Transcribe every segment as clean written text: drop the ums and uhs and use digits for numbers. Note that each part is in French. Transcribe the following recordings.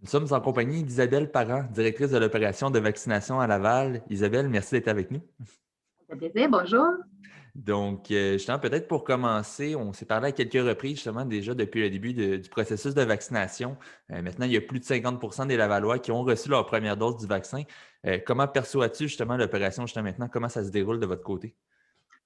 Nous sommes en compagnie d'Isabelle Parent, directrice de l'opération de vaccination à Laval. Isabelle, merci d'être avec nous. Ça fait plaisir, bonjour. Donc, justement, peut-être pour commencer, on s'est parlé à quelques reprises, justement, déjà depuis le début du processus de vaccination. Maintenant, il y a plus de 50% des Lavallois qui ont reçu leur première dose du vaccin. Comment perçois-tu, justement, l'opération jusqu'à maintenant? Comment ça se déroule de votre côté?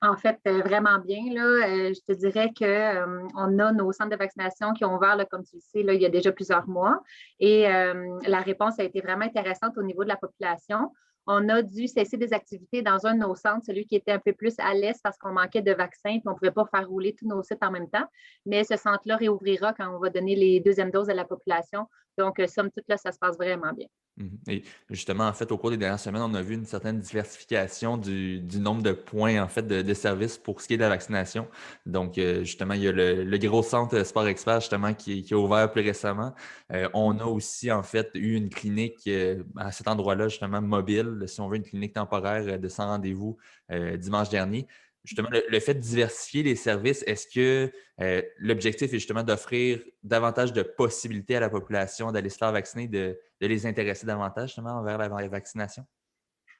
En fait, vraiment bien, là. Je te dirais que, on a nos centres de vaccination qui ont ouvert, là, comme tu le sais, là, il y a déjà plusieurs mois. Et la réponse a été vraiment intéressante au niveau de la population. On a dû cesser des activités dans un de nos centres, celui qui était un peu plus à l'est parce qu'on manquait de vaccins et on ne pouvait pas faire rouler tous nos sites en même temps. Mais ce centre-là réouvrira quand on va donner les deuxièmes doses à la population. Donc, somme toute, là, ça se passe vraiment bien. Mhm. Et justement, en fait, au cours des dernières semaines, on a vu une certaine diversification du nombre de points, en fait, de services pour ce qui est de la vaccination. Donc, justement, il y a le gros centre Sport Expert, justement, qui a ouvert plus récemment. On a aussi, en fait, eu une clinique à cet endroit-là, justement, mobile, si on veut, une clinique temporaire de 100 rendez-vous dimanche dernier. Justement, le fait de diversifier les services, est-ce que l'objectif est justement d'offrir davantage de possibilités à la population d'aller se faire vacciner, de les intéresser davantage justement envers la vaccination?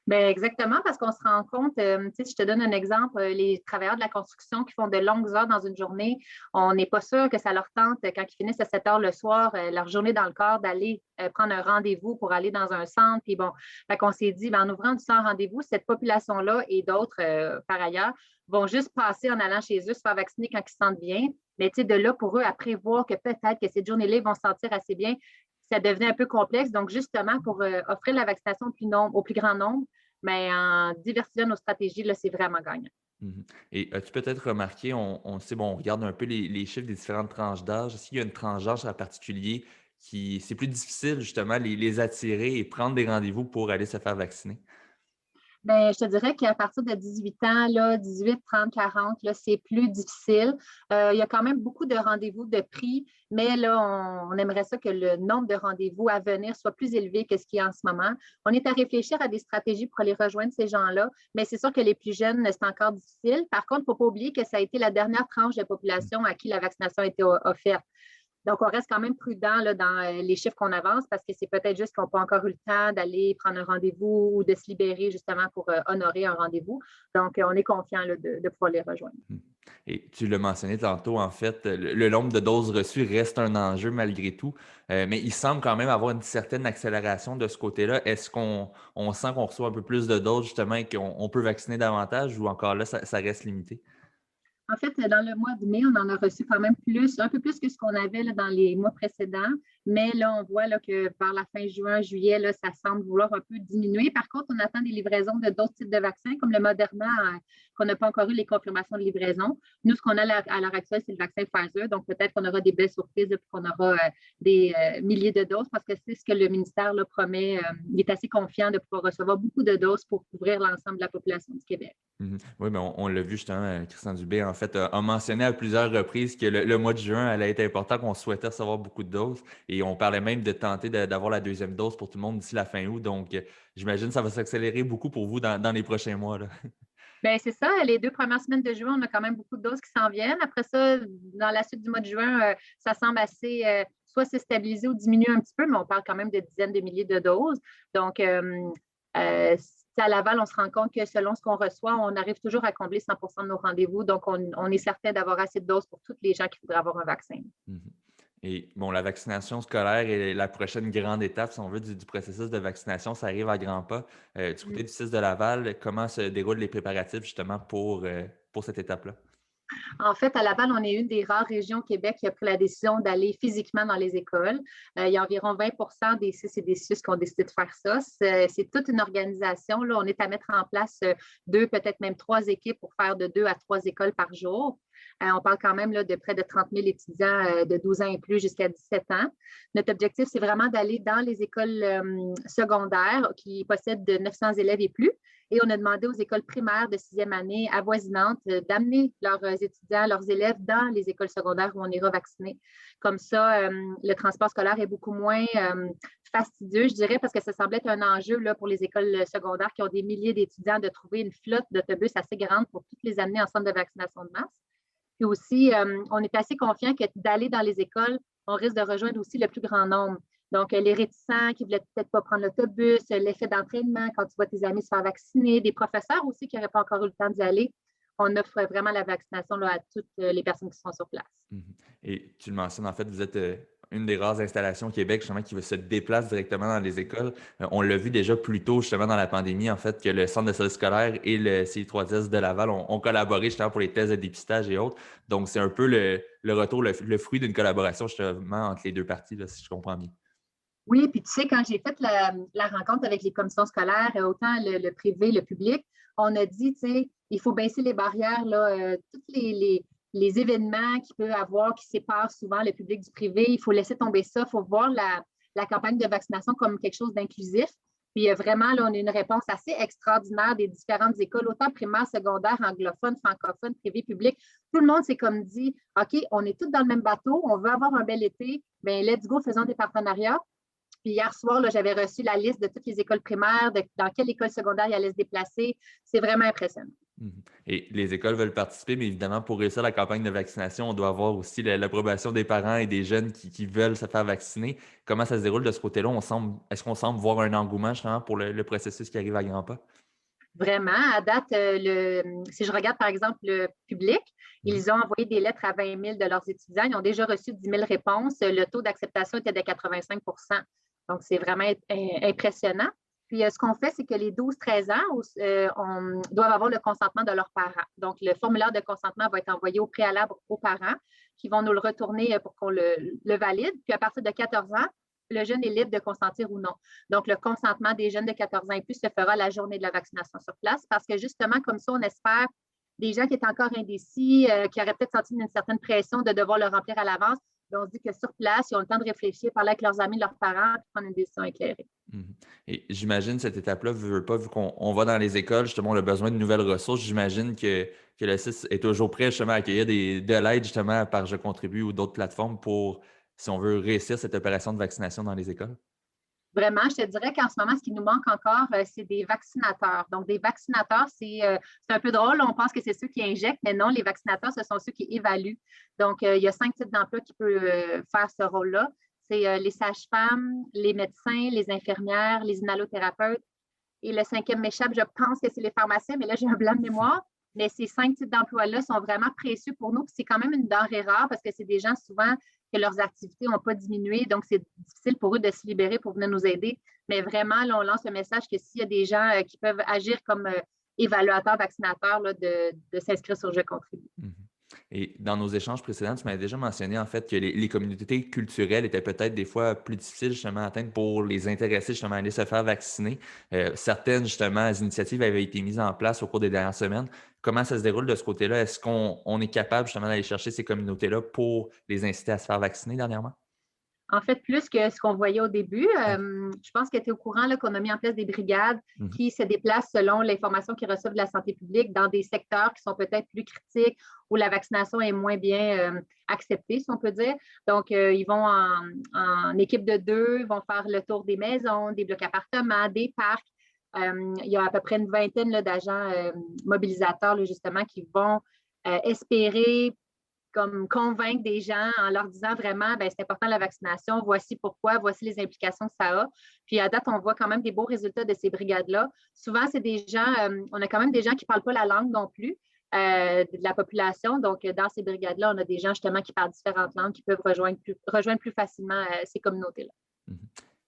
Bien, exactement, parce qu'on se rend compte, tu sais, si je te donne un exemple, les travailleurs de la construction qui font de longues heures dans une journée, on n'est pas sûr que ça leur tente, quand ils finissent à 7 heures le soir, leur journée dans le corps, d'aller prendre un rendez-vous pour aller dans un centre. Puis bon, fait qu'on s'est dit, ben, en ouvrant du centre rendez-vous, cette population-là et d'autres par ailleurs vont juste passer en allant chez eux, se faire vacciner quand ils se sentent bien. Mais tu sais, de là pour eux à prévoir que peut-être que cette journée-là, ils vont se sentir assez bien, ça devenait un peu complexe. Donc, justement, pour offrir la vaccination au plus grand nombre, mais en diversifiant nos stratégies, là, c'est vraiment gagnant. Mhm. Et as-tu peut-être remarqué, on sait, bon, on regarde un peu les chiffres des différentes tranches d'âge. Est-ce qu'il y a une tranche d'âge en particulier qui c'est plus difficile justement les attirer et prendre des rendez-vous pour aller se faire vacciner? Bien, je te dirais qu'à partir de 18 ans, là, 18, 30, 40, là, c'est plus difficile. Il y a quand même beaucoup de rendez-vous de prix, mais là, on aimerait ça que le nombre de rendez-vous à venir soit plus élevé que ce qu'il y a en ce moment. On est à réfléchir à des stratégies pour aller rejoindre ces gens-là, mais c'est sûr que les plus jeunes, c'est encore difficile. Par contre, il ne faut pas oublier que ça a été la dernière tranche de population à qui la vaccination a été offerte. Donc, on reste quand même prudent là, dans les chiffres qu'on avance parce que c'est peut-être juste qu'on n'a pas encore eu le temps d'aller prendre un rendez-vous ou de se libérer justement pour honorer un rendez-vous. Donc, on est confiant là, de pouvoir les rejoindre. Mhm. Et tu l'as mentionné tantôt, en fait, le nombre de doses reçues reste un enjeu malgré tout, mais il semble quand même avoir une certaine accélération de ce côté-là. Est-ce qu'on sent qu'on reçoit un peu plus de doses justement et qu'on peut vacciner davantage ou encore là, ça reste limité? En fait, dans le mois de mai, on en a reçu quand même plus, un peu plus que ce qu'on avait là, dans les mois précédents. Mais là, on voit là, que vers la fin juin, juillet, là, ça semble vouloir un peu diminuer. Par contre, on attend des livraisons de d'autres types de vaccins, comme le Moderna, qu'on n'a pas encore eu les confirmations de livraison. Nous, ce qu'on a à l'heure actuelle, c'est le vaccin Pfizer. Donc, peut-être qu'on aura des belles surprises, puis qu'on aura des milliers de doses, parce que c'est ce que le ministère là, promet. Il est assez confiant de pouvoir recevoir beaucoup de doses pour couvrir l'ensemble de la population du Québec. Mhm. Oui, mais on l'a vu justement, Christian Dubé, en fait, a mentionné à plusieurs reprises que le mois de juin allait être important, qu'on souhaitait recevoir beaucoup de doses. Et on parlait même de tenter d'avoir la deuxième dose pour tout le monde d'ici la fin août. Donc, j'imagine que ça va s'accélérer beaucoup pour vous dans les prochains mois, là. Bien, c'est ça. Les 2 premières semaines de juin, on a quand même beaucoup de doses qui s'en viennent. Après ça, dans la suite du mois de juin, ça semble assez soit se stabiliser ou diminuer un petit peu, mais on parle quand même de dizaines de milliers de doses. Donc, à Laval, on se rend compte que selon ce qu'on reçoit, on arrive toujours à combler 100% de nos rendez-vous. Donc, on est certain d'avoir assez de doses pour toutes les gens qui voudraient avoir un vaccin. Mhm. Et bon, la vaccination scolaire est la prochaine grande étape, si on veut, du processus de vaccination. Ça arrive à grands pas. Du côté du 6 de Laval, comment se déroulent les préparatifs justement pour cette étape-là? En fait, à Laval, on est une des rares régions au Québec qui a pris la décision d'aller physiquement dans les écoles. Il y a environ 20 des CIS et des CIUS qui ont décidé de faire ça. C'est toute une organisation. Là, on est à mettre en place deux, peut-être même trois équipes pour faire de 2 à 3 écoles par jour. On parle quand même là, de près de 30 000 étudiants de 12 ans et plus jusqu'à 17 ans. Notre objectif, c'est vraiment d'aller dans les écoles secondaires qui possèdent de 900 élèves et plus. Et on a demandé aux écoles primaires de sixième année avoisinantes d'amener leurs étudiants, leurs élèves dans les écoles secondaires où on ira vacciner. Comme ça, le transport scolaire est beaucoup moins fastidieux, je dirais, parce que ça semble être un enjeu là, pour les écoles secondaires qui ont des milliers d'étudiants de trouver une flotte d'autobus assez grande pour toutes les amener en centre de vaccination de masse. Puis aussi, on est assez confiant que d'aller dans les écoles, on risque de rejoindre aussi le plus grand nombre. Donc, les réticents qui ne voulaient peut-être pas prendre l'autobus, l'effet d'entraînement quand tu vois tes amis se faire vacciner, des professeurs aussi qui n'auraient pas encore eu le temps d'y aller. On offre vraiment la vaccination là, à toutes les personnes qui sont sur place. Mhm. Et tu le mentionnes, en fait, vous êtes une des rares installations au Québec, justement, qui se déplace directement dans les écoles. On l'a vu déjà plus tôt, justement, dans la pandémie, en fait, que le Centre de service scolaire et le CI3S de Laval ont collaboré, justement, pour les tests de dépistage et autres. Donc, c'est un peu le retour, le fruit d'une collaboration, justement, entre les deux parties, là, si je comprends bien. Oui, puis tu sais, quand j'ai fait la rencontre avec les commissions scolaires, autant le privé, le public, on a dit, tu sais, il faut baisser les barrières, là, tous les événements qu'il peut y avoir qui séparent souvent le public du privé, il faut laisser tomber ça, il faut voir la campagne de vaccination comme quelque chose d'inclusif. Puis vraiment, là, on a une réponse assez extraordinaire des différentes écoles, autant primaires, secondaires, anglophones, francophones, privés, publics. Tout le monde s'est comme dit, OK, on est tous dans le même bateau, on veut avoir un bel été, bien, let's go, faisons des partenariats. Puis hier soir, j'avais reçu la liste de toutes les écoles primaires, dans quelle école secondaire ils allaient se déplacer. C'est vraiment impressionnant. Mhm. Et les écoles veulent participer, mais évidemment, pour réussir la campagne de vaccination, on doit avoir aussi l'approbation des parents et des jeunes qui veulent se faire vacciner. Comment ça se déroule de ce côté-là? Est-ce qu'on semble voir un engouement justement pour le processus qui arrive à grands pas? Vraiment, à date, si je regarde par exemple le public, Mhm. ils ont envoyé des lettres à 20 000 de leurs étudiants. Ils ont déjà reçu 10 000 réponses. Le taux d'acceptation était de 85. Donc, c'est vraiment impressionnant. Puis, ce qu'on fait, c'est que les 12-13 ans doivent avoir le consentement de leurs parents. Donc, le formulaire de consentement va être envoyé au préalable aux parents qui vont nous le retourner pour qu'on le valide. Puis, à partir de 14 ans, le jeune est libre de consentir ou non. Donc, le consentement des jeunes de 14 ans et plus se fera la journée de la vaccination sur place parce que justement, comme ça, on espère des gens qui étaient encore indécis, qui auraient peut-être senti une certaine pression de devoir le remplir à l'avance. On se dit que sur place, ils ont le temps de réfléchir, parler avec leurs amis, leurs parents, puis prendre une décision éclairée. Mhm. Et j'imagine cette étape-là, veut pas, vu qu'on va dans les écoles, justement, on a besoin de nouvelles ressources. J'imagine que le CIS est toujours prêt justement à accueillir de l'aide justement par Je contribue ou d'autres plateformes pour, si on veut réussir cette opération de vaccination dans les écoles. Vraiment, je te dirais qu'en ce moment, ce qui nous manque encore, c'est des vaccinateurs. Donc, des vaccinateurs, c'est un peu drôle. On pense que c'est ceux qui injectent, mais non, les vaccinateurs, ce sont ceux qui évaluent. Donc, il y a 5 types d'emplois qui peuvent faire ce rôle-là. C'est les sages-femmes, les médecins, les infirmières, les inhalothérapeutes. Et le cinquième m'échappe, je pense que c'est les pharmaciens, mais là, j'ai un blanc de mémoire. Mais ces 5 types d'emplois-là sont vraiment précieux pour nous. Puis c'est quand même une denrée rare parce que c'est des gens souvent que leurs activités n'ont pas diminué. Donc, c'est difficile pour eux de se libérer pour venir nous aider. Mais vraiment, là, on lance le message que s'il y a des gens qui peuvent agir comme évaluateurs, vaccinateurs, là, de s'inscrire sur Je contribue. Mhm. Et dans nos échanges précédents, tu m'avais déjà mentionné en fait que les communautés culturelles étaient peut-être des fois plus difficiles justement à atteindre pour les intéresser justement à aller se faire vacciner. Certaines justement initiatives avaient été mises en place au cours des dernières semaines. Comment ça se déroule de ce côté-là? Est-ce qu'on est capable justement d'aller chercher ces communautés-là pour les inciter à se faire vacciner dernièrement? En fait, plus que ce qu'on voyait au début, OK. je pense que tu es au courant qu'on a mis en place des brigades Mhm. qui se déplacent selon l'information qu'ils reçoivent de la santé publique dans des secteurs qui sont peut-être plus critiques où la vaccination est moins bien acceptée, si on peut dire. Donc, ils vont en équipe de 2, ils vont faire le tour des maisons, des blocs appartements, des parcs. Il y a à peu près une vingtaine là, d'agents mobilisateurs, là, justement, qui vont espérer comme convaincre des gens en leur disant vraiment, ben, c'est important la vaccination, voici pourquoi, voici les implications que ça a. Puis à date, on voit quand même des beaux résultats de ces brigades-là. Souvent, c'est des gens, on a quand même des gens qui ne parlent pas la langue non plus de la population. Donc, dans ces brigades-là, on a des gens justement qui parlent différentes langues qui peuvent rejoindre plus facilement ces communautés-là. Mhm.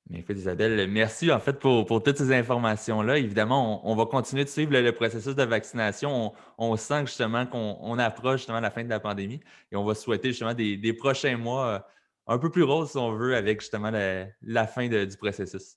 Bien, écoute, Isabelle, merci en fait pour toutes ces informations-là. Évidemment, on va continuer de suivre le processus de vaccination. On sent que, justement qu'on approche justement la fin de la pandémie et on va souhaiter justement des prochains mois un peu plus roses, si on veut, avec justement la fin du processus.